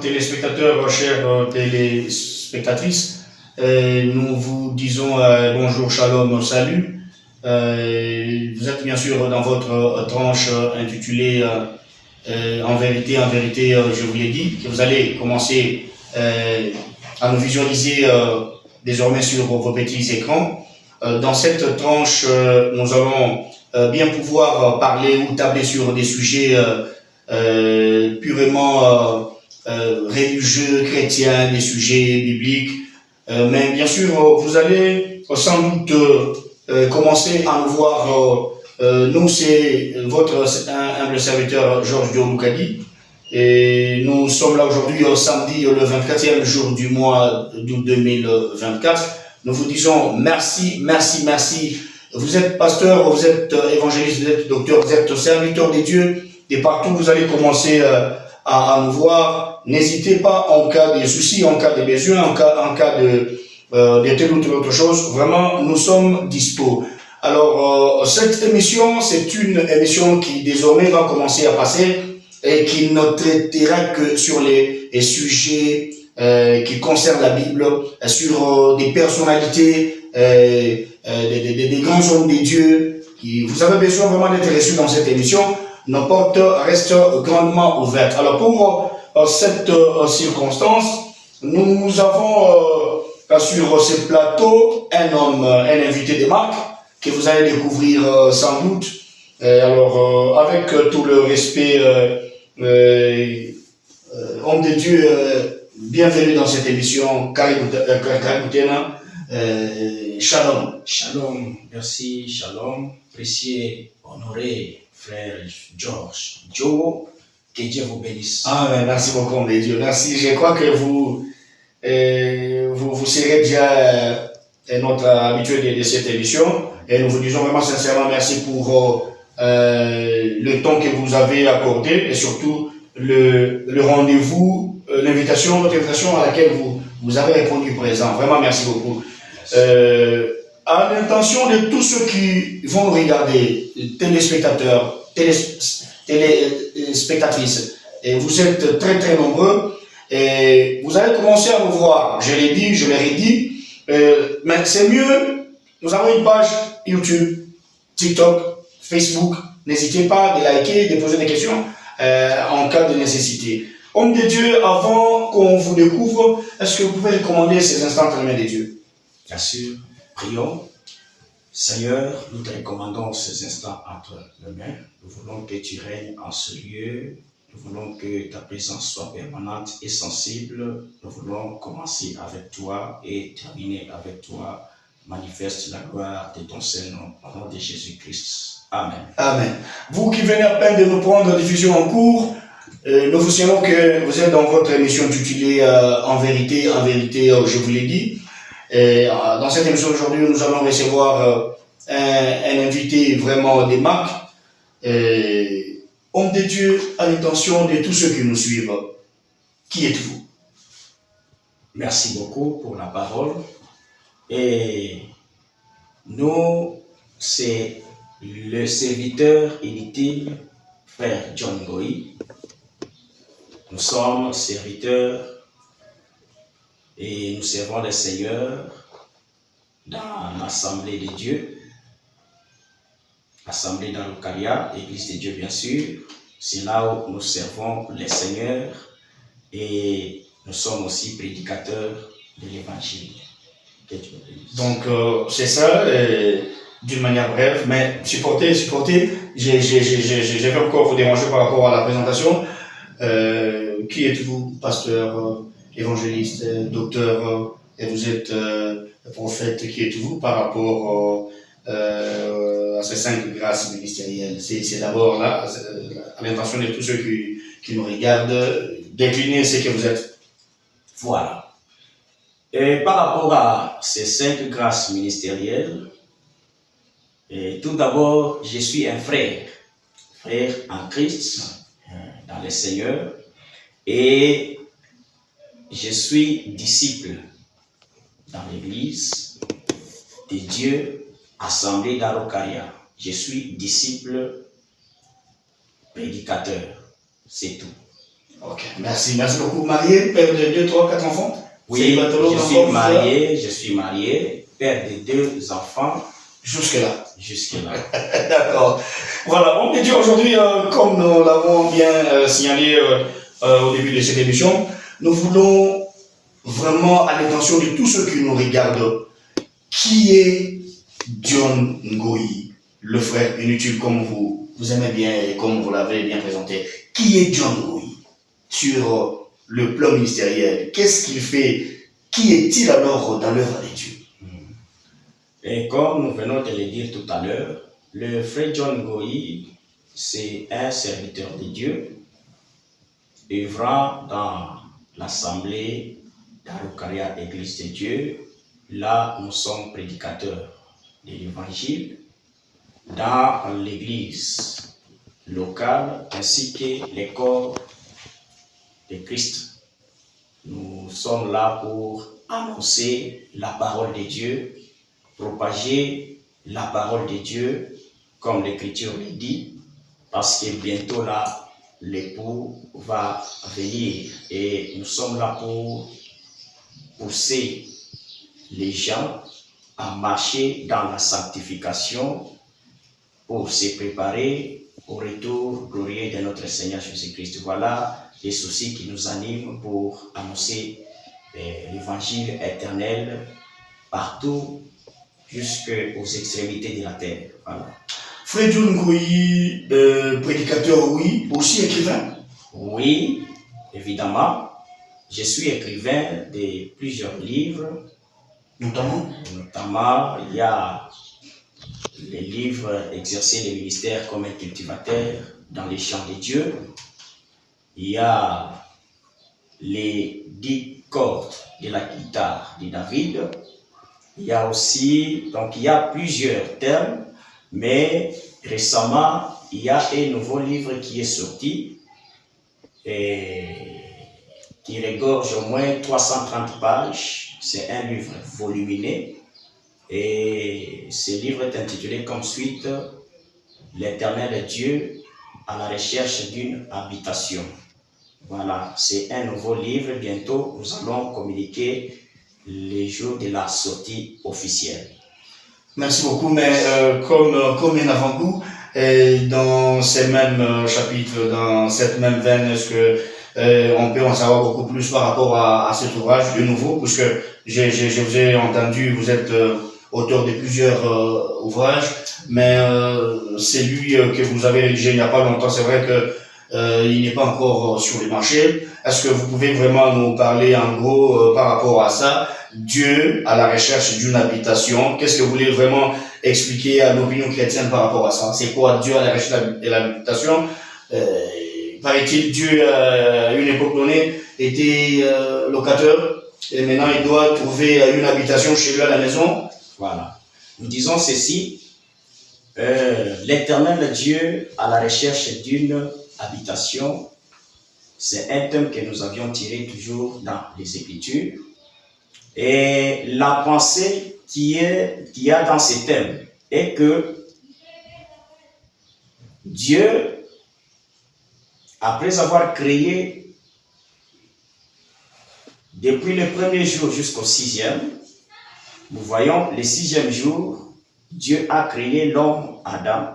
téléspectateurs, chères téléspectatrices, nous vous disons bonjour, shalom, salut. Vous êtes bien sûr dans votre tranche intitulée en vérité, je vous l'ai dit, que vous allez commencer à nous visualiser désormais sur vos petits écrans. Dans cette tranche, nous allons bien pouvoir parler ou tabler sur des sujets purement religieux, chrétiens, des sujets bibliques. Mais bien sûr, vous allez sans doute commencer à nous voir. Nous, c'est votre humble serviteur Georges Diomoukadi. Et nous sommes là aujourd'hui, samedi, le 24e jour du mois d'août 2024. Nous vous disons merci, merci, merci. Vous êtes pasteur, vous êtes évangéliste, vous êtes docteur, vous êtes serviteur des dieux. Et partout, vous allez commencer à nous voir. N'hésitez pas en cas de soucis, en cas de besoin, en cas de telle ou telle autre chose. Vraiment, nous sommes dispo. Alors, cette émission, c'est une émission qui désormais va commencer à passer et qui ne traitera que sur les sujets qui concernent la Bible, sur des personnalités, des grands hommes de Dieu. Vous avez besoin vraiment d'être reçus dans cette émission. Nos portes restent grandement ouvertes. Alors pour cette circonstance, nous avons sur ce plateau un homme, un invité de marque que vous allez découvrir sans doute. Alors avec tout le respect, homme de Dieu, bienvenue dans cette émission. Kaributena, shalom. Shalom, merci, shalom, précieux, honoré frère Georges Diogo, que Dieu vous bénisse. Ah, merci beaucoup, homme de Dieu. Merci. Je crois que vous serez déjà notre habitué de cette émission. Et nous vous disons vraiment sincèrement merci pour le temps que vous avez accordé et surtout le rendez-vous, notre invitation à laquelle vous avez répondu présent. Vraiment merci beaucoup. À l'intention de tous ceux qui vont nous regarder, téléspectateurs, téléspectatrices, et vous êtes très très nombreux, et vous allez commencer à nous voir. Je l'ai dit, je l'ai redit, mais c'est mieux, nous avons une page YouTube, TikTok, Facebook. N'hésitez pas de liker, de poser des questions en cas de nécessité. Homme de Dieu, avant qu'on vous découvre, est-ce que vous pouvez recommander ces instants entre les mains de Dieu? Bien sûr, prions. Seigneur, nous te recommandons ces instants entre les mains. Nous voulons que tu règnes en ce lieu. Nous voulons que ta présence soit permanente et sensible. Nous voulons commencer avec toi et terminer avec toi. Manifeste la gloire de ton Saint-Nom au nom de Jésus-Christ. Amen. Amen. Vous qui venez à peine de nous prendre diffusion en cours, nous vous signalons que vous êtes dans votre émission intitulée En vérité, je vous l'ai dit. Et, dans cette émission aujourd'hui, nous allons recevoir un invité vraiment des marques. Homme de Dieu, à l'intention de tous ceux qui nous suivent. Qui êtes-vous? Merci beaucoup pour la parole. Et nous, c'est le serviteur inutile, frère John Goy. Nous sommes serviteurs et nous servons le Seigneur dans l'Assemblée de Dieu, Assemblée dans l'Eucharia, Église de Dieu bien sûr. C'est là où nous servons le Seigneur et nous sommes aussi prédicateurs de l'Évangile. Donc c'est ça, d'une manière brève, mais supportez. Je vais encore vous déranger par rapport à la présentation. Qui êtes-vous? Pasteur, évangéliste, docteur, et vous êtes prophète. Qui êtes-vous par rapport à ces 5 grâces ministérielles? C'est d'abord là, à l'intention de tous ceux qui nous regardent, d'incliner ce que vous êtes. Voilà. Et par rapport à ces 5 grâces ministérielles, tout d'abord, je suis un frère en Christ, dans le Seigneur, et je suis disciple dans l'Église de Dieu, assemblée dans l'Eucharia. Je suis disciple, prédicateur, c'est tout. Ok, merci beaucoup. Marié, père de 2, 3, 4 enfants? Oui, je suis marié, père de 2 enfants. Jusque-là. Jusque-là. D'accord. Voilà, on peut dire aujourd'hui, comme nous l'avons bien signalé au début de cette émission, nous voulons vraiment à l'intention de tous ceux qui nous regardent, qui est John Ngoyi, le frère inutile comme vous aimez bien et comme vous l'avez bien présenté. Qui est John Ngoyi sur le plan ministériel? Qu'est-ce qu'il fait? Qui est-il alors dans l'œuvre de Dieu? Et comme nous venons de le dire tout à l'heure, le frère John Ngoyi, c'est un serviteur de Dieu, œuvrant dans l'assemblée d'Arukaria Église de Dieu. Là, nous sommes prédicateurs de l'évangile dans l'église locale ainsi que les corps de Christ. Nous sommes là pour annoncer la parole de Dieu, propager la parole de Dieu, comme l'Écriture le dit, parce que bientôt là, l'époux va venir et nous sommes là pour pousser les gens à marcher dans la sanctification pour se préparer au retour glorieux de notre Seigneur Jésus-Christ. Voilà les soucis qui nous animent pour annoncer l'évangile éternel partout jusqu'aux extrémités de la terre. Voilà. Frère John Ngoyi, prédicateur, oui, aussi écrivain? Oui, évidemment. Je suis écrivain de plusieurs livres. Notamment, il y a les livres Exercer le ministère comme un cultivateur dans les champs de Dieu. Il y a les 10 cordes de la guitare de David. Il y a aussi, donc il y a plusieurs termes, mais récemment, il y a un nouveau livre qui est sorti et qui regorge au moins 330 pages. C'est un livre volumineux et ce livre est intitulé comme suite « L'Éternel Dieu à la recherche d'une habitation ». Voilà, c'est un nouveau livre. Bientôt, nous allons communiquer les jours de la sortie officielle. Merci beaucoup, mais comme un avant-goût, dans ces mêmes chapitres, dans cette même veine, est-ce que on peut en savoir beaucoup plus par rapport à cet ouvrage de nouveau, puisque je vous ai entendu, vous êtes auteur de plusieurs ouvrages, mais celui que vous avez rédigé il n'y a pas longtemps, c'est vrai que il n'est pas encore sur le marché. Est-ce que vous pouvez vraiment nous parler en gros par rapport à ça? Dieu à la recherche d'une habitation. Qu'est-ce que vous voulez vraiment expliquer à l'opinion chrétienne par rapport à ça? C'est quoi Dieu à la recherche de l'habitation? Paraît-il, Dieu à une époque donnée était locateur et maintenant il doit trouver une habitation chez lui à la maison. Voilà. Nous disons ceci, l'Éternel Dieu à la recherche d'une habitation, c'est un thème que nous avions tiré toujours dans les Écritures. Et la pensée qu'il y a dans ces thèmes est que Dieu, après avoir créé depuis le premier jour jusqu'au 6e, nous voyons le 6e jour, Dieu a créé l'homme Adam.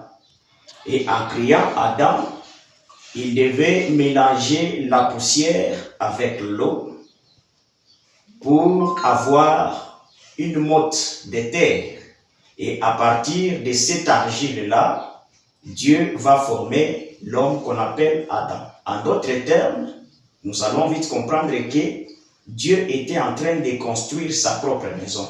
Et en créant Adam, il devait mélanger la poussière avec l'eau pour avoir une motte de terre. Et à partir de cette argile-là, Dieu va former l'homme qu'on appelle Adam. En d'autres termes, nous allons vite comprendre que Dieu était en train de construire sa propre maison.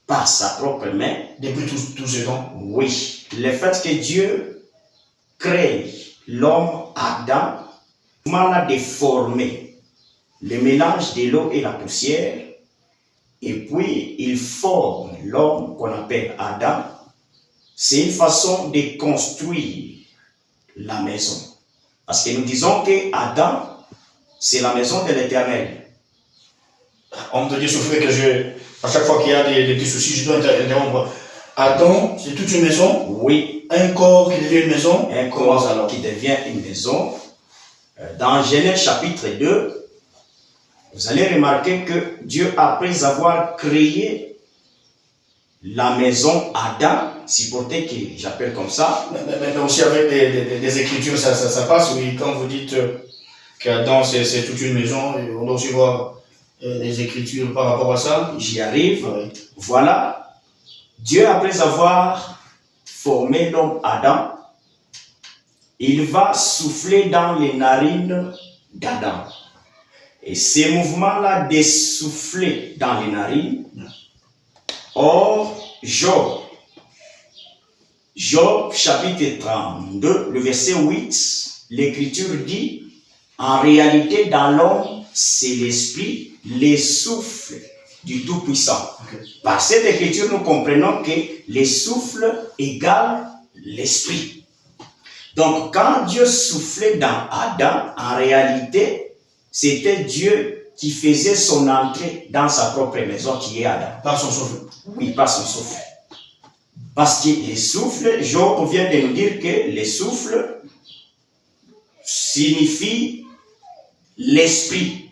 Par sa propre main. Depuis tout ce temps? Oui. Le fait que Dieu crée l'homme Adam, demande de former le mélange de l'eau et la poussière, et puis il forme l'homme qu'on appelle Adam. C'est une façon de construire la maison. Parce que nous disons que Adam, c'est la maison de l'Éternel. On te dit, souffrez que à chaque fois qu'il y a des petits soucis, je dois interrompre. Adam, c'est toute une maison? Oui. Un corps qui devient une maison? Un corps qui devient une maison. Dans Genèse chapitre 2, vous allez remarquer que Dieu, après avoir créé la maison Adam, si pour que j'appelle comme ça. Mais aussi avec des écritures, ça passe, oui. Quand vous dites qu'Adam, c'est toute une maison, on doit aussi voir des écritures par rapport à ça. J'y arrive. Oui. Voilà. Dieu, après avoir formé l'homme Adam, il va souffler dans les narines d'Adam. Et ces mouvements-là de souffler dans les narines, or, Job chapitre 32, le verset 8, l'Écriture dit, en réalité, dans l'homme, c'est l'esprit, les souffles du Tout-Puissant. Okay. Par cette Écriture, nous comprenons que les souffles égale l'esprit. Donc, quand Dieu soufflait dans Adam, en réalité, c'était Dieu qui faisait son entrée dans sa propre maison, qui est Adam. Par son souffle. Oui, par son souffle. Parce que les souffles, Job vient de nous dire que les souffles signifient l'esprit.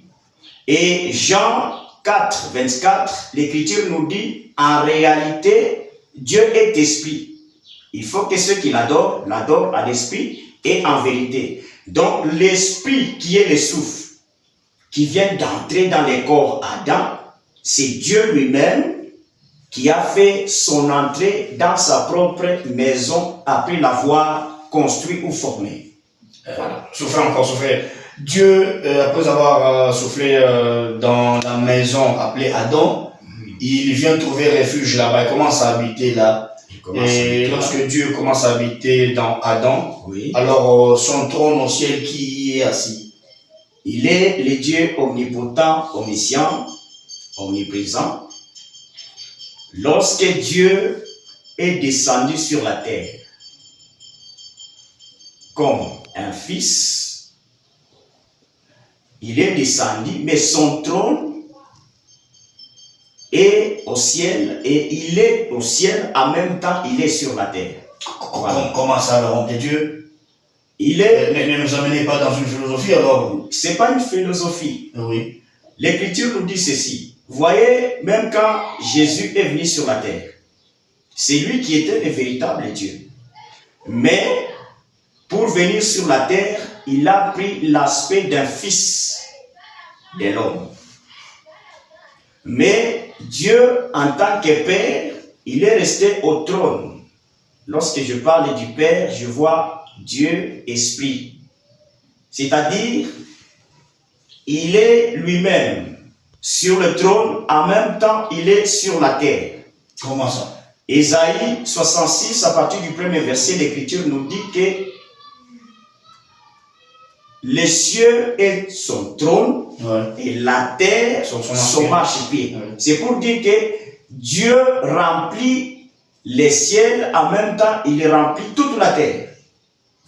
Et Jean 4, 24, l'Écriture nous dit, en réalité, Dieu est esprit. Il faut que ceux qui l'adorent, l'adorent à l'esprit et en vérité. Donc, l'esprit qui est le souffle, qui vient d'entrer dans les corps Adam, c'est Dieu lui-même qui a fait son entrée dans sa propre maison après l'avoir construit ou formé. Voilà. Souffler encore, souffler. Dieu, après avoir soufflé dans la maison appelée Adam, il vient trouver refuge là-bas, il commence à habiter là. Et lorsque Dieu commence à habiter dans Adam, oui. Alors son trône au ciel, qui y est assis? Il est le Dieu omnipotent, omniscient, omniprésent. Lorsque Dieu est descendu sur la terre comme un fils, il est descendu, mais son trône est au ciel et il est au ciel en même temps, il est sur la terre. Voilà. Comment ça, l'homme de Dieu? Il est. Ne nous amenez pas dans une philosophie alors. C'est pas une philosophie. Oui. L'Écriture nous dit ceci. Vous voyez, même quand Jésus est venu sur la terre, c'est lui qui était le véritable Dieu. Mais pour venir sur la terre, il a pris l'aspect d'un fils de l'homme. Mais Dieu, en tant que Père, il est resté au trône. Lorsque je parle du Père, je vois Dieu Esprit. C'est-à-dire, il est lui-même sur le trône, en même temps, il est sur la terre. Comment ça? Ésaïe 66, à partir du premier verset, l'Écriture nous dit que les cieux est son trône, ouais. Et la terre son marchepied. Ouais. C'est pour dire que Dieu remplit les ciels, en même temps, il remplit toute la terre.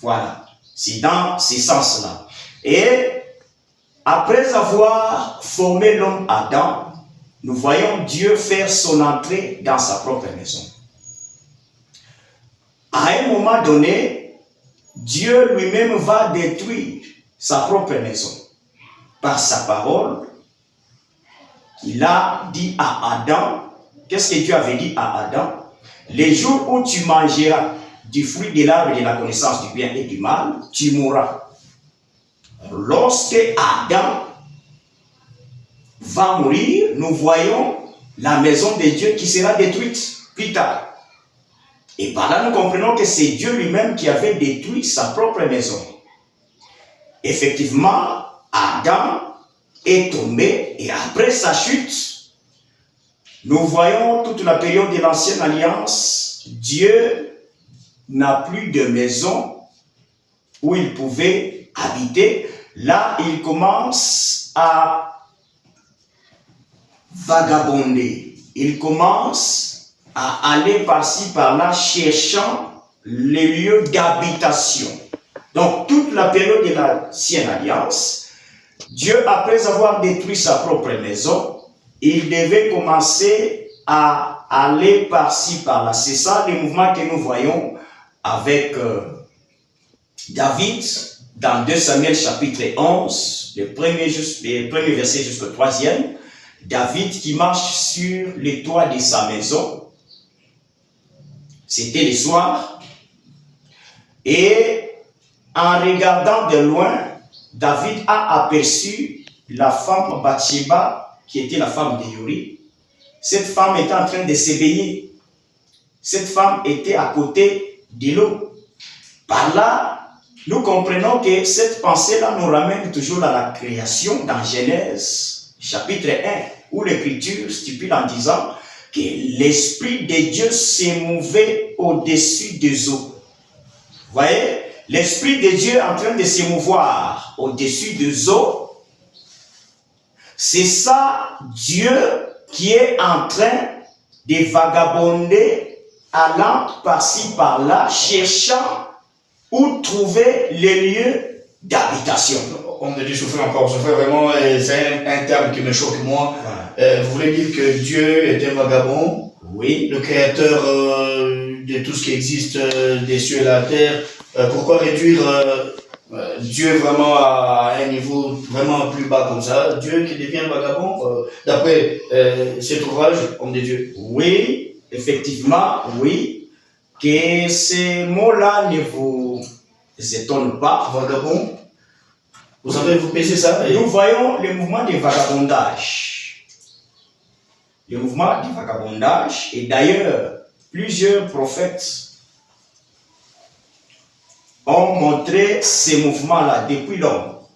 Voilà. C'est dans ce sens-là. Et après avoir formé l'homme Adam, nous voyons Dieu faire son entrée dans sa propre maison. À un moment donné, Dieu lui-même va détruire sa propre maison. Par sa parole, il a dit à Adam, qu'est-ce que Dieu avait dit à Adam? Les jours où tu mangeras du fruit de l'arbre de la connaissance du bien et du mal, tu mourras. Lorsque Adam va mourir, nous voyons la maison de Dieu qui sera détruite plus tard. Et par là, nous comprenons que c'est Dieu lui-même qui avait détruit sa propre maison. Effectivement, Adam est tombé et après sa chute, nous voyons toute la période de l'ancienne alliance, Dieu n'a plus de maison où il pouvait habiter. Là, il commence à vagabonder. Il commence à aller par-ci, par-là, cherchant les lieux d'habitation. Donc, toute la période de l'ancienne alliance, Dieu, après avoir détruit sa propre maison, il devait commencer à aller par-ci, par-là. C'est ça le mouvement que nous voyons avec David dans 2 Samuel chapitre 11, les premiers versets jusqu'au 3e, David qui marche sur le toit de sa maison. C'était le soir. Et en regardant de loin, David a aperçu la femme Bathsheba, qui était la femme de Uri. Cette femme était en train de se baigner. Cette femme était à côté de l'eau. Par là, nous comprenons que cette pensée-là nous ramène toujours à la création dans Genèse, chapitre 1, où l'Écriture stipule en disant que l'Esprit de Dieu s'est mouvé au-dessus des eaux. Vous voyez, l'Esprit de Dieu est en train de se mouvoir au-dessus des eaux. C'est ça, Dieu qui est en train de vagabonder, allant par-ci, par-là, cherchant où trouver les lieux d'habitation. On me dit souffrir encore, souffrir vraiment, c'est un terme qui me choque moi. Vous voulez dire que Dieu est un vagabond, oui, le créateur de tout ce qui existe des cieux et de la terre. Pourquoi réduire Dieu vraiment à un niveau vraiment plus bas comme ça? Dieu qui devient vagabond, d'après cet ouvrage, homme de Dieu. Oui, effectivement, oui, que ces mots-là ne vous étonnent pas. Vagabond, vous savez, vous pensez ça? Nous voyons le mouvement de vagabondage. Le mouvement de vagabondage, et d'ailleurs, plusieurs prophètes ont montré ces mouvements-là depuis longtemps.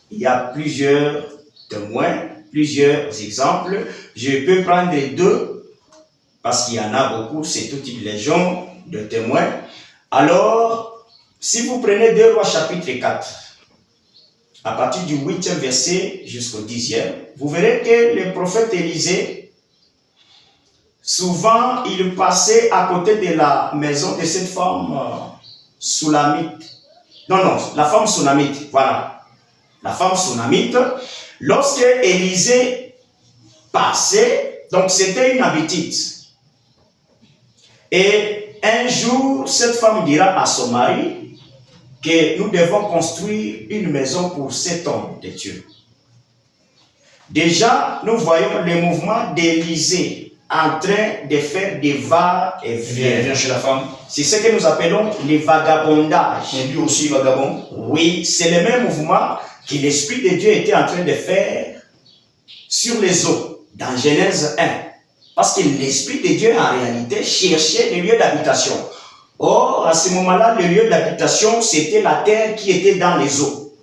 Il y a plusieurs témoins, plusieurs exemples. Je peux prendre 2, parce qu'il y en a beaucoup, c'est toute une légion de témoins. Alors, si vous prenez 2 Rois chapitre 4, à partir du 8e verset jusqu'au 10e, vous verrez que le prophète Élisée, souvent, il passait à côté de la maison de cette femme Soulamite. Non, la femme Sunamite, voilà. La femme Sunamite, lorsque Élisée passait, donc c'était une habitude. Et un jour, cette femme dira à son mari que nous devons construire une maison pour cet homme de Dieu. Déjà, nous voyons le mouvement d'Élisée en train de faire des va-et-vient. Vient chez la femme. C'est ce que nous appelons le vagabondage. Et lui aussi vagabond. Oui, c'est le même mouvement que l'Esprit de Dieu était en train de faire sur les eaux, dans Genèse 1. Parce que l'Esprit de Dieu, en réalité, cherchait les lieux d'habitation. Or, à ce moment-là, le lieu d'habitation, c'était la terre qui était dans les eaux.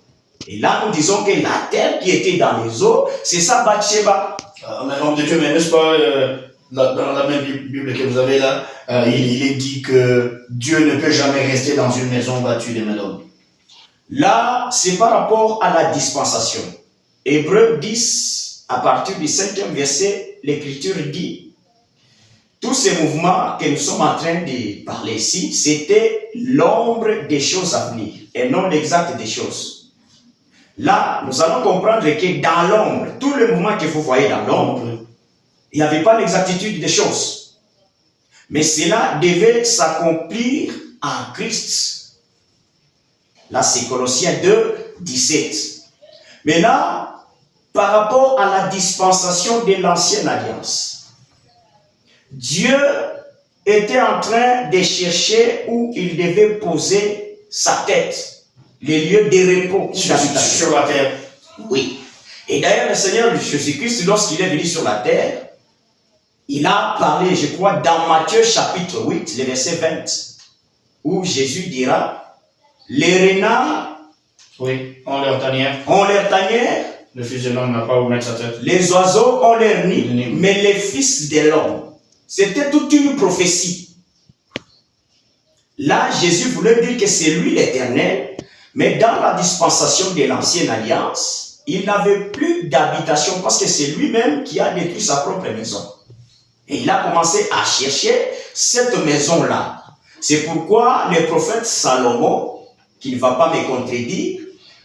Et là, nous disons que la terre qui était dans les eaux, c'est ça, Bathsheba. Mais homme de Dieu, mais n'est-ce pas, dans la même Bible que vous avez là, il est dit que Dieu ne peut jamais rester dans une maison battue des mains d'hommes. Là, c'est par rapport à la dispensation. Hébreux 10, à partir du 5e verset, l'Écriture dit: tous ces mouvements que nous sommes en train de parler ici, c'était l'ombre des choses à venir et non l'exact des choses. Là, nous allons comprendre que dans l'ombre, tout le mouvement que vous voyez dans l'ombre, il n'y avait pas l'exactitude des choses. Mais cela devait s'accomplir en Christ. Là, c'est Colossiens 2, 17. Maintenant, par rapport à la dispensation de l'ancienne alliance, Dieu était en train de chercher où il devait poser sa tête, les lieux de repos sur la terre. Oui. Et d'ailleurs, le Seigneur Jésus-Christ, lorsqu'il est venu sur la terre, il a parlé, je crois, dans Matthieu chapitre 8, le verset 20, où Jésus dira: les renards ont leur tanière. Le Fils de l'homme n'a pas où mettre sa tête. Les oiseaux ont leur nid, mais les fils de l'homme. C'était toute une prophétie. Là, Jésus voulait dire que c'est lui l'Éternel, mais dans la dispensation de l'ancienne alliance, il n'avait plus d'habitation parce que c'est lui-même qui a détruit sa propre maison. Et il a commencé à chercher cette maison-là. C'est pourquoi le prophète Salomon, qui ne va pas me contredire,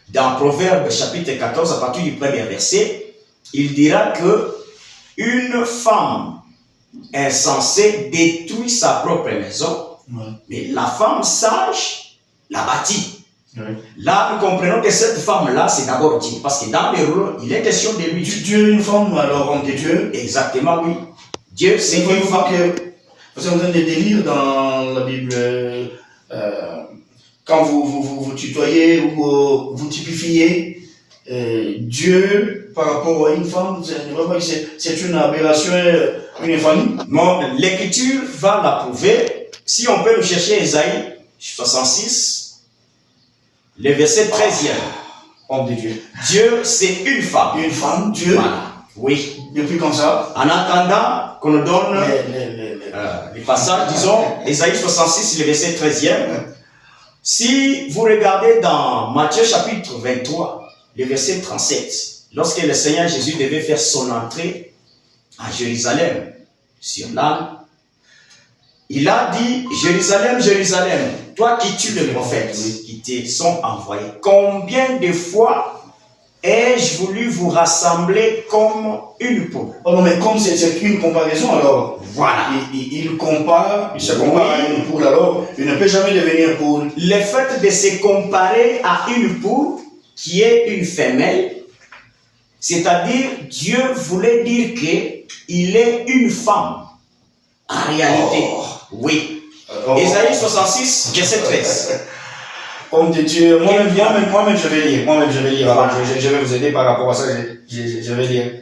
dans Proverbe chapitre 14, à partir du premier verset, il dira que une femme insensée détruit sa propre maison, mais la femme sage la bâtit. Oui. Là, nous comprenons que cette femme-là, c'est d'abord Dieu. Parce que dans les rôles, il est question de lui. Dieu, une femme, alors homme de Dieu. Exactement, oui. Dieu, c'est une femme. Vous avez des délires dans la Bible. Quand vous tutoyez ou vous typifiez Dieu par rapport à une femme, c'est une aberration, une infamie. Bon, l'Écriture va l'approuver. Si on peut le chercher, Ésaïe 66, le verset 13e. Homme de Dieu. Dieu, c'est une femme. Une femme, Dieu. Voilà. Oui. Depuis comme ça. En attendant qu'on nous donne les passages, disons, Ésaïe 66, le verset 13e. Si vous regardez dans Matthieu chapitre 23, le verset 37, lorsque le Seigneur Jésus devait faire son entrée à Jérusalem, sur l'âne, il a dit, Jérusalem, Jérusalem, toi qui tues les prophètes qui te sont envoyés, combien de fois ai-je voulu vous rassembler comme une poule? Oh non, mais comme c'est une comparaison, alors, voilà. Il se compare à une poule, alors, il ne peut jamais devenir poule. Le fait de se comparer à une poule, qui est une femelle, c'est-à-dire, Dieu voulait dire qu'il est une femme. En réalité, oui. Ésaïe 66, verset 13. Homme de Dieu, moi-même je vais lire. Alors, je vais vous aider par rapport à ça, je vais lire.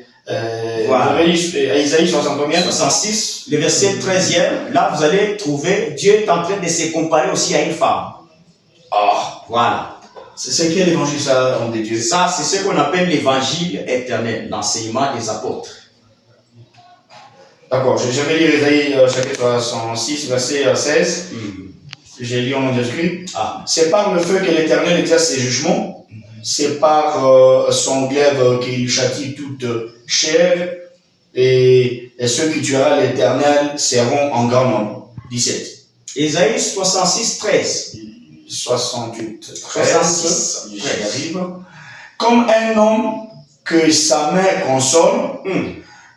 Voilà. Je vais lire Ésaïe 66, le verset 13e. Là, vous allez trouver Dieu est en train de se comparer aussi à une femme. Voilà. C'est quel évangile ça, homme de Dieu? Ça, c'est ce qu'on appelle l'évangile éternel, l'enseignement des apôtres. D'accord, je vais lire Ésaïe chapitre 66, verset 16. J'ai lu en manuscrit. C'est par le feu que l'Éternel exerce ses jugements. C'est par son glaive qu'il châtie toute chair. Et ceux qui tuera l'Éternel seront en grand nombre. 17. Ésaïe 66, 13. 68, 66, j'y arrive. Comme un homme que sa mère console,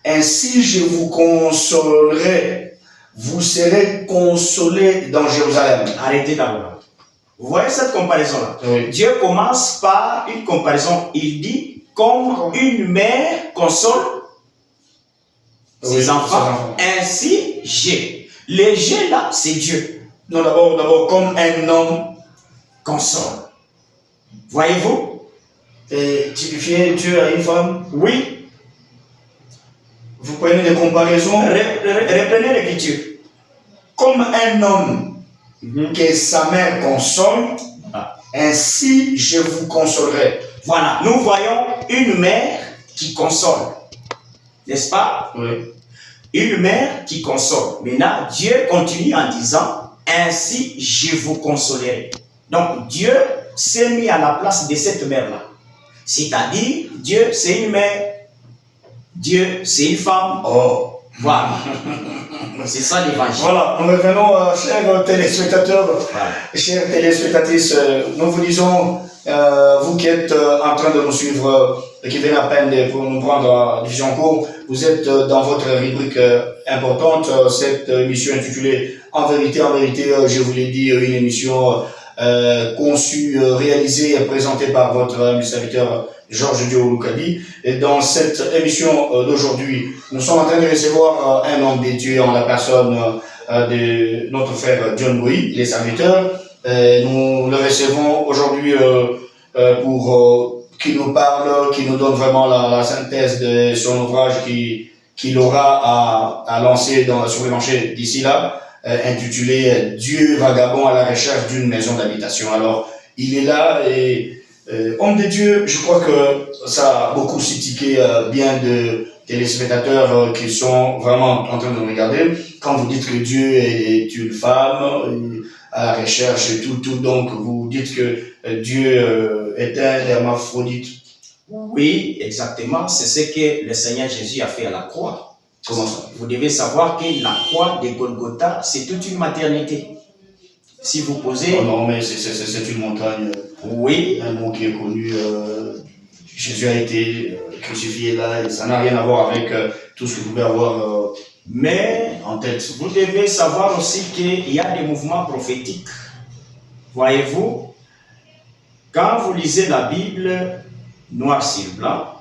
ainsi je vous consolerai. Vous serez consolés dans Jérusalem. Arrêtez d'abord. Vous voyez cette comparaison-là? Oui. Dieu commence par une comparaison. Il dit, comme une mère console ses enfants, ainsi j'ai. Le j'ai là, c'est Dieu. Non, d'abord, comme un homme console. Voyez-vous? Et typifier Dieu à une femme. Oui. Vous prenez des comparaisons. Reprenez l'écriture. Comme un homme que sa mère console, ainsi je vous consolerai. Voilà, nous voyons une mère qui console. N'est-ce pas? Oui. Une mère qui console. Maintenant, Dieu continue en disant, ainsi je vous consolerai. Donc, Dieu s'est mis à la place de cette mère-là. C'est-à-dire, Dieu, c'est une mère. Dieu, c'est une femme. Voilà. C'est ça l'évangile. Voilà, nous revenons, chers téléspectateurs, chères téléspectatrices, nous vous disons, vous qui êtes en train de nous suivre, qui venez à peine pour nous prendre en diffusion en cours, vous êtes dans votre rubrique importante, cette émission intitulée En vérité, je vous l'ai dit, une émission conçue, réalisée et présentée par votre serviteur Georges Diou-Loukadi. Et dans cette émission d'aujourd'hui, nous sommes en train de recevoir un homme de Dieu en la personne de notre frère John Boy, les serviteurs. Nous le recevons aujourd'hui pour qu'il nous parle, qu'il nous donne vraiment la synthèse de son ouvrage qu'il aura à lancer sur le marché d'ici là, intitulé Dieu vagabond à la recherche d'une maison d'habitation. Alors, il est là et homme de Dieu, je crois que ça a beaucoup suscité bien de téléspectateurs qui sont vraiment en train de nous regarder. Quand vous dites que Dieu est une femme à la recherche et tout, donc vous dites que Dieu est un hermaphrodite. Oui, exactement. C'est ce que le Seigneur Jésus a fait à la croix. Comment ça? Vous devez savoir que la croix de Golgotha, c'est toute une maternité. Si vous posez... Oh non, mais c'est une montagne. Oui. Un mot qui est connu. Jésus a été crucifié là, et ça n'a rien à voir avec tout ce que vous pouvez avoir mais en tête. Vous devez savoir aussi qu'il y a des mouvements prophétiques. Voyez-vous, Quand vous lisez la Bible noir sur blanc,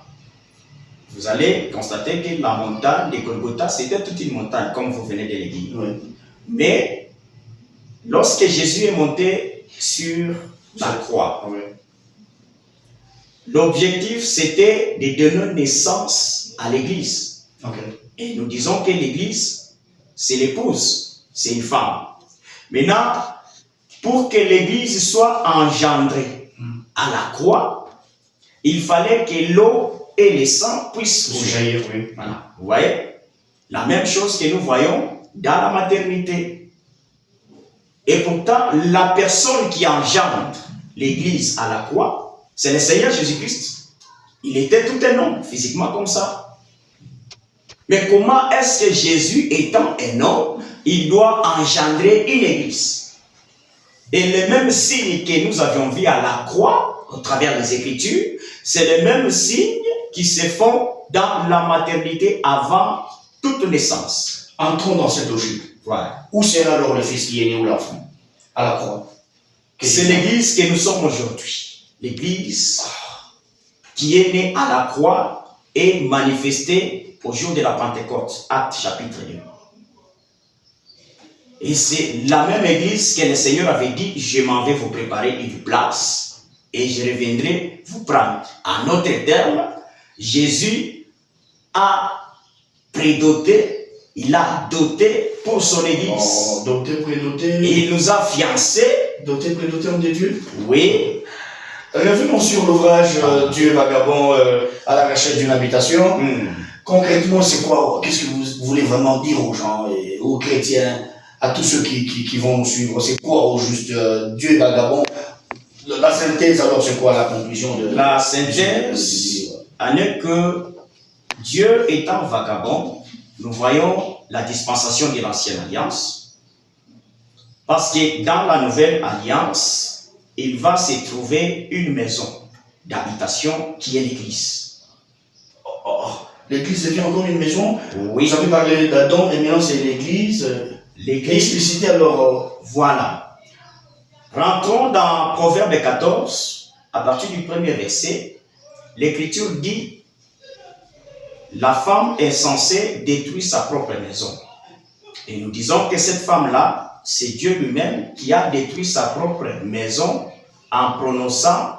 vous allez constater que la montagne de Golgotha, c'était toute une montagne, comme vous venez de le dire. Oui. Mais lorsque Jésus est monté sur la croix, Oui. l'objectif c'était de donner naissance à l'Église. Ok. Et nous disons que l'Église, c'est l'épouse, c'est une femme. Maintenant, pour que l'Église soit engendrée à la croix, il fallait que l'eau et le sang puissent Pour couler. jaillir, oui. Voilà. Vous voyez? La même chose que nous voyons dans la maternité. Et pourtant, la personne qui engendre l'Église à la croix, c'est le Seigneur Jésus-Christ. Il était tout un homme, physiquement comme ça. Mais comment est-ce que Jésus, étant un homme, il doit engendrer une Église? Et le même signe que nous avions vu à la croix, au travers des Écritures, c'est le même signe qui se font dans la maternité avant toute naissance. Entrons dans cette logique. Voilà. Où sera alors le fils qui est né ou l'enfant? À la croix. C'est l'Église que nous sommes aujourd'hui. L'Église qui est née à la croix et manifestée au jour de la Pentecôte. Actes chapitre 2. Et c'est la même Église que le Seigneur avait dit, je m'en vais vous préparer une place et je reviendrai vous prendre. En autre terme, Jésus a prédoté, il a doté pour son Église. Oh, doté, prédoté. Et il nous a fiancés. Doté, prédoté, homme de Dieu. Oui. Revenons sur l'ouvrage Dieu vagabond à la recherche d'une habitation. Concrètement, c'est quoi? Qu'est-ce que vous voulez vraiment dire aux gens, et aux chrétiens, à tous ceux qui vont nous suivre? C'est quoi au juste Dieu vagabond? La synthèse, alors, c'est quoi la conclusion de la synthèse? En est que Dieu étant vagabond, nous voyons la dispensation de l'ancienne alliance. Parce que dans la nouvelle alliance, il va se trouver une maison d'habitation qui est l'Église. L'Église devient encore une maison. Oui. Vous avez parlé d'Adam et maintenant c'est l'Église. L'Église. Explicité alors. Voilà. Rentrons dans Proverbe 14, à partir du premier verset. L'Écriture dit: la femme est censée détruire sa propre maison. Et nous disons que cette femme-là, c'est Dieu lui-même qui a détruit sa propre maison en prononçant,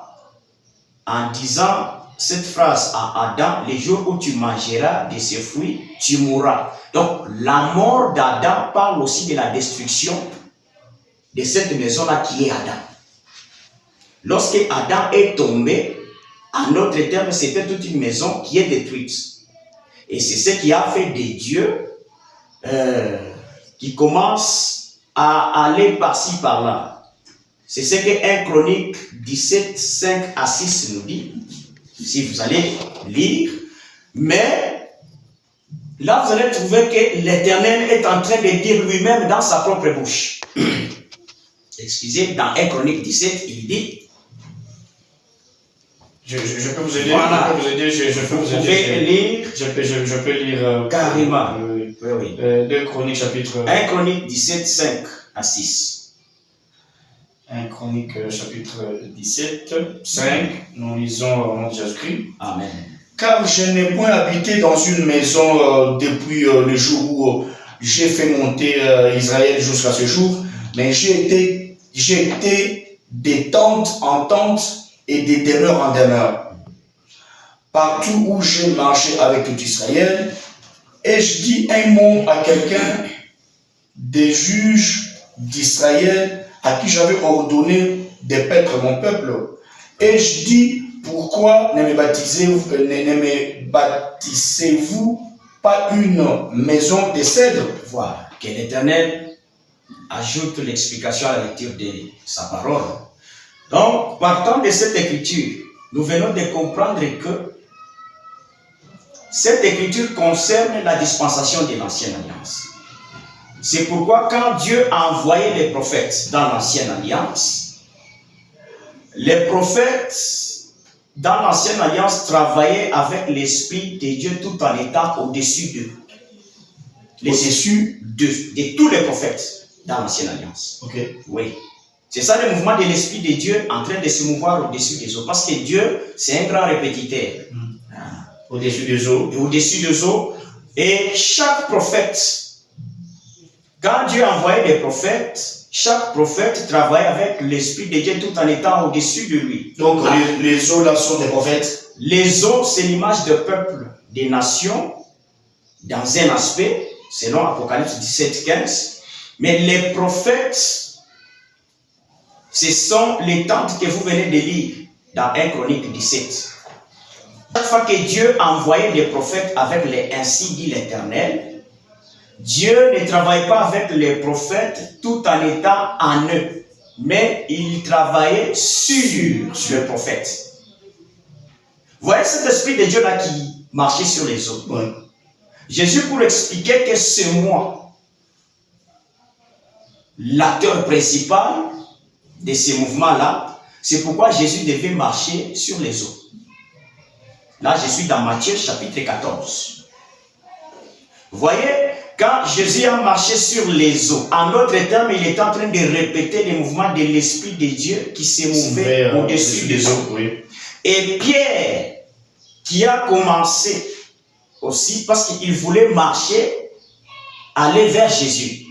en disant cette phrase à Adam: les jours où tu mangeras de ce fruit, tu mourras. Donc, la mort d'Adam parle aussi de la destruction de cette maison-là qui est Adam. Lorsque Adam est tombé, en d'autres termes, c'était toute une maison qui est détruite. Et c'est ce qui a fait des dieux qui commencent à aller par-ci, par-là. C'est ce que 1 Chronique 17, 5 à 6 nous dit. Si vous allez lire. Mais là, vous allez trouver que l'Éternel est en train de dire lui-même dans sa propre bouche. Excusez, dans 1 Chronique 17, il dit... Je peux vous aider. Voilà. Je peux vous aider. Je peux vous Vous pouvez lire Je peux lire carrément. Oui. 2 Chroniques chapitre 1 Chronique 17, 5 à 6. 1 Chronique chapitre 17, 5. Nous lisons au nom de Jésus-Christ. Amen. Car je n'ai point habité dans une maison depuis le jour où j'ai fait monter Israël jusqu'à ce jour, mais j'ai été des tentes en tentes et des demeures en demeure. Partout où j'ai marché avec tout Israël, et je dis un mot à quelqu'un des juges d'Israël à qui j'avais ordonné de paître mon peuple, et je dis: pourquoi ne me bâtissez-vous pas une maison de cèdre? Voilà. Que l'Éternel ajoute l'explication à la lecture de sa parole. Donc, partant de cette écriture, nous venons de comprendre que cette écriture concerne la dispensation de l'ancienne alliance. C'est pourquoi quand Dieu a envoyé les prophètes dans l'ancienne alliance, les prophètes dans l'ancienne alliance travaillaient avec l'Esprit de Dieu tout en étant au-dessus d'eux. Au-dessus de tous les prophètes dans l'ancienne alliance. Ok. Oui. C'est ça le mouvement de l'Esprit de Dieu en train de se mouvoir au-dessus des eaux. Parce que Dieu, c'est un grand répétiteur. Au-dessus des eaux. Au-dessus des eaux. Et chaque prophète, quand Dieu envoyait des prophètes, chaque prophète travaillait avec l'Esprit de Dieu tout en étant au-dessus de lui. Donc les eaux là sont des prophètes. Les eaux, c'est l'image de peuple, des nations, dans un aspect, selon Apocalypse 17, 15. Mais les prophètes, ce sont les tentes que vous venez de lire dans 1 Chronique 17. Chaque fois que Dieu envoyait des prophètes avec les ainsi dit l'Éternel, Dieu ne travaille pas avec les prophètes tout en étant en eux, mais il travaillait sur le prophète. Vous voyez cet esprit de Dieu là qui marchait sur les eaux. Ouais. Jésus pour expliquer que c'est moi, l'acteur principal de ces mouvements-là, c'est pourquoi Jésus devait marcher sur les eaux. Là, je suis dans Matthieu chapitre 14. Vous voyez, quand Jésus a marché sur les eaux, en d'autres termes, il est en train de répéter les mouvements de l'Esprit de Dieu qui se mouvait au-dessus des eaux. Oui. Et Pierre, qui a commencé aussi parce qu'il voulait marcher, aller vers Jésus.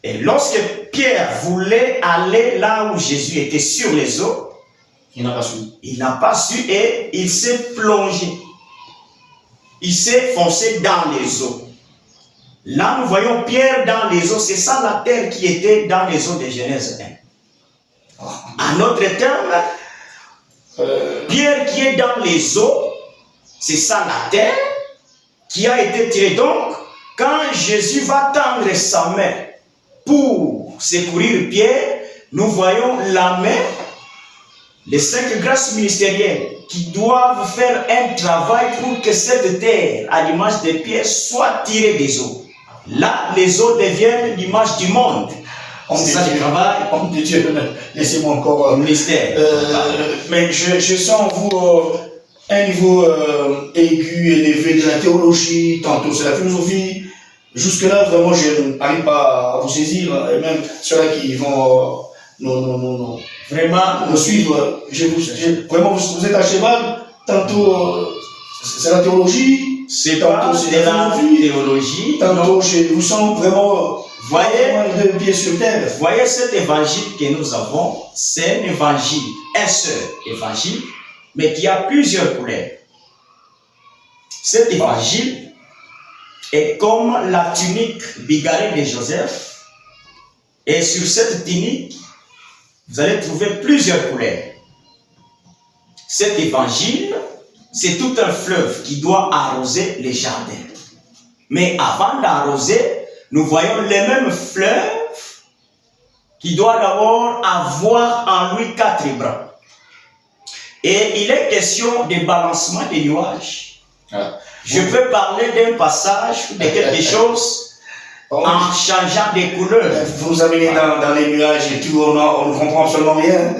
Et lorsque Pierre voulait aller là où Jésus était sur les eaux, Il n'a pas su. il n'a pas su et il s'est plongé. Il s'est foncé dans les eaux. Là, nous voyons Pierre dans les eaux. C'est ça la terre qui était dans les eaux de Genèse 1. En autre terme, Pierre qui est dans les eaux, c'est ça la terre qui a été tirée. Donc, quand Jésus va tendre sa main pour secourir Pierre, nous voyons la main, les 5 grâces ministérielles qui doivent faire un travail pour que cette terre, à l'image de Pierre, soit tirée des eaux. Là, les eaux deviennent l'image du monde. C'est ça le travail. Homme de Dieu, laissez-moi encore. Ministère. Mais je sens en vous un niveau aigu, élevé de la théologie, tantôt c'est la philosophie. Jusque-là, vraiment, je n'arrive pas à vous saisir. Et même ceux-là qui vont vraiment me suivre, vraiment, vous êtes à cheval. Tantôt, c'est la théologie. C'est pas tantôt, de la théologie. Tantôt, je vous sens vraiment. Voyez, deux pieds sur terre. Voyez cet évangile que nous avons, c'est un évangile, un seul évangile, mais qui a plusieurs couleurs. Cet évangile est comme la tunique bigarrée de Joseph, et sur cette tunique, vous allez trouver plusieurs couleurs. Cet évangile, c'est tout un fleuve qui doit arroser les jardins. Mais avant d'arroser, nous voyons les mêmes fleuves qui doivent d'abord avoir en lui 4 bras. Et il est question de balancement des nuages. Je peux parler d'un passage, de quelque chose, en changeant des couleurs. Vous nous amenez dans les nuages et tout, on ne comprend absolument rien.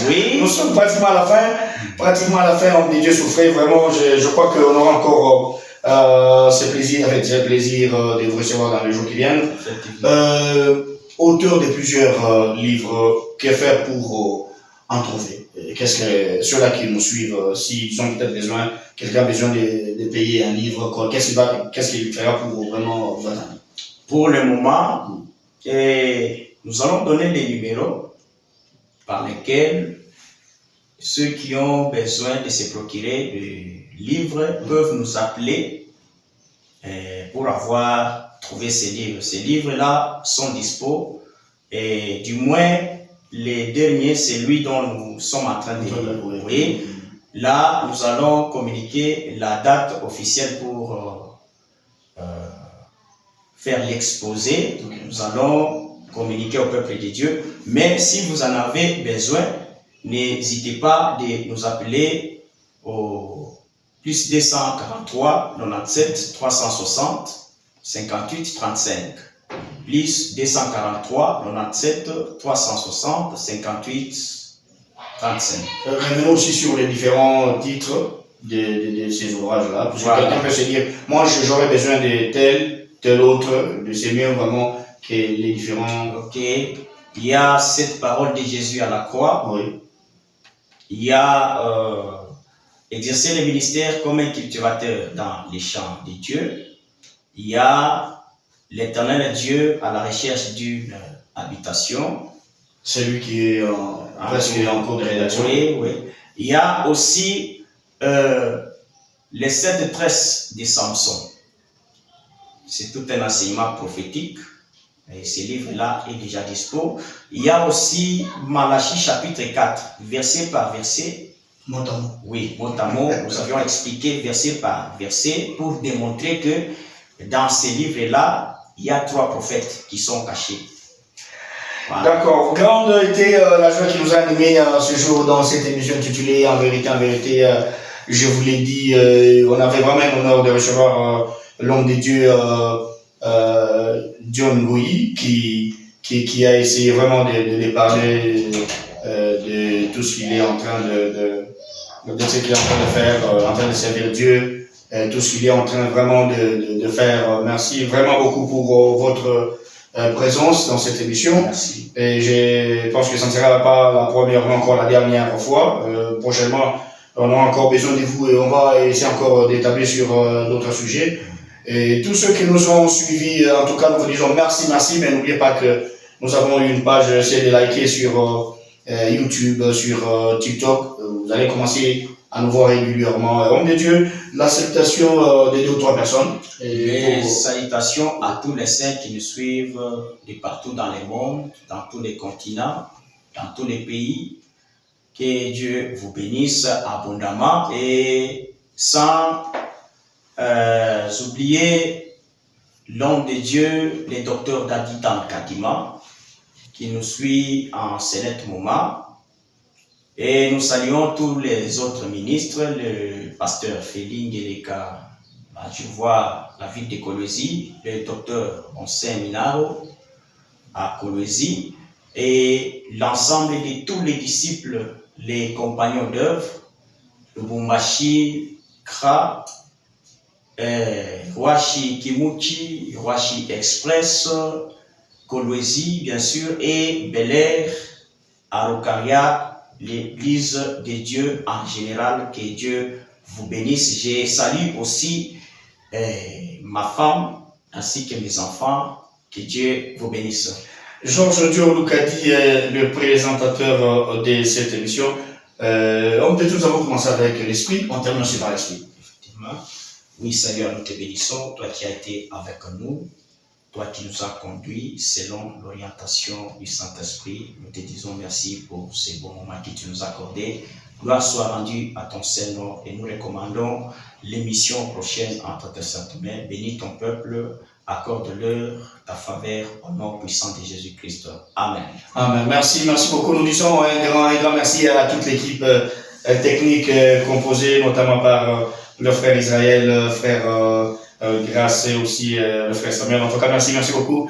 Oui. Nous sommes pratiquement à la fin. Pratiquement à la fin, homme de Dieu souffrait. Vraiment, je crois qu'on aura encore ce plaisir, avec ce plaisir de vous recevoir dans les jours qui viennent. Auteur de plusieurs livres, que faire pour en trouver? Qu'est-ce que ceux-là qui nous suivent, s'ils ont peut-être besoin, quelqu'un a besoin de payer un livre, qu'est-ce qu'il fera pour vraiment vous attendre? Pour le moment, nous allons donner les numéros par lesquels ceux qui ont besoin de se procurer des livres peuvent nous appeler pour avoir trouvé ces livres. Ces livres-là sont dispo et du moins les derniers, c'est lui dont nous sommes en train de lire. Là, nous allons communiquer la date officielle pour faire l'exposé. Nous allons communiquer au peuple de Dieu. Mais si vous en avez besoin, n'hésitez pas de nous appeler au plus 243 97 360 58 35. Plus 243 97 360 58 35. Revenons aussi sur les différents titres de ces ouvrages-là. Parce que quelqu'un peut se dire, moi j'aurais besoin de tel autre, de ces mieux vraiment que les différents. Ok. il y a cette parole de Jésus à la croix. Oui. Il y a exercer le ministère comme un cultivateur dans les champs de Dieu. Il y a l'éternel Dieu à la recherche d'une habitation. C'est lui qui est presque en cours de rédaction. Oui, oui. Il y a aussi les 7 tresses de Samson. C'est tout un enseignement prophétique. Et ce livre-là est déjà dispo. Il y a aussi Malachie chapitre 4, verset par verset. Mot à mot. Oui, mot à mot. Nous avions expliqué verset par verset pour démontrer que dans ces livres-là, il y a 3 prophètes qui sont cachés. Voilà. D'accord. Grande était la joie qui nous a animés ce jour dans cette émission intitulée En vérité, je vous l'ai dit, on avait vraiment l'honneur de recevoir l'homme de Dieu, John Goyi, qui a essayé vraiment de parler de tout ce qu'il est en train de ce qu'il est en train de faire, en train de servir Dieu, tout ce qu'il est en train vraiment de faire. Merci vraiment beaucoup pour votre présence dans cette émission. Merci. Et je pense que ça ne sera pas la première, mais encore la dernière fois. Prochainement, on aura encore besoin de vous et on va essayer encore d'établir sur d'autres sujets. Et tous ceux qui nous ont suivis, en tout cas, nous vous disons merci, mais n'oubliez pas que nous avons une page, essayez de liker sur YouTube, sur TikTok. Vous allez commencer à nous voir régulièrement. Homme de Dieu, la salutation de 2 ou 3 personnes. Et salutations à tous les saints qui nous suivent de partout dans le monde, dans tous les continents, dans tous les pays. Que Dieu vous bénisse abondamment et sans oublier l'homme de Dieu, le docteur Daditan Kadima, qui nous suit en ce net moment. Et nous saluons tous les autres ministres, le pasteur Féline Geleka, je vois la ville de Kolwezi, le docteur Onsen Minaro à Kolwezi, et l'ensemble de tous les disciples, les compagnons d'œuvre, Lubumbashi, Kra, Rwashi Kimuchi, Rwashi Express, Kolwezi bien sûr, et Bel Air, Arokaria, l'Église de Dieu en général. Que Dieu vous bénisse. Je salue aussi ma femme ainsi que mes enfants. Que Dieu vous bénisse. Georges Diorloukadi est le présentateur de cette émission. On peut tous avons commencé avec l'esprit, on termine aussi par l'esprit. Effectivement. Oui, Seigneur, nous te bénissons, toi qui as été avec nous, toi qui nous as conduits selon l'orientation du Saint-Esprit. Nous te disons merci pour ces bons moments que tu nous as accordés. Gloire soit rendue à ton Seigneur et nous recommandons l'émission prochaine entre tes saintes mains. Bénis ton peuple, accorde-leur ta faveur au nom puissant de Jésus-Christ. Amen. Amen. Merci beaucoup. Nous disons un grand merci à toute l'équipe technique composée notamment par le frère Israël, le frère Grace et aussi le frère Samuel. En tout cas, merci beaucoup.